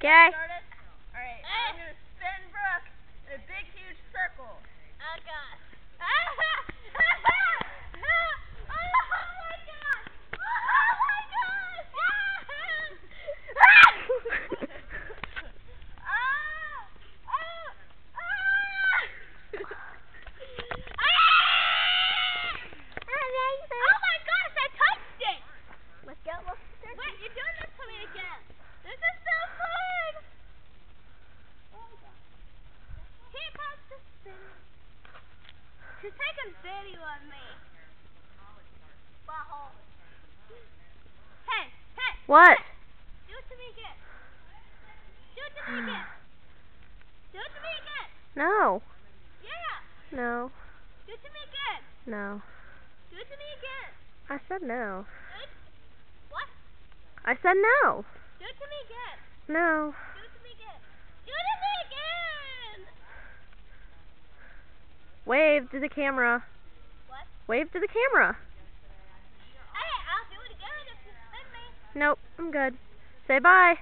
Okay. Alright, I'm going to spin Brooke in a big, huge circle. Oh, God. She's taking video of me. Butthole. Hey. What? Do it to me again. Do it to me again. Do it to me again. No. Yeah. No. Do it to me again. No. Do it to me again. I said no. What? I said no. Do it to me again. No. Do it to me again. Do it to me again. Wave to the camera. What? Wave to the camera. Hey, I'll do it again if you spin me. Nope, I'm good. Say bye.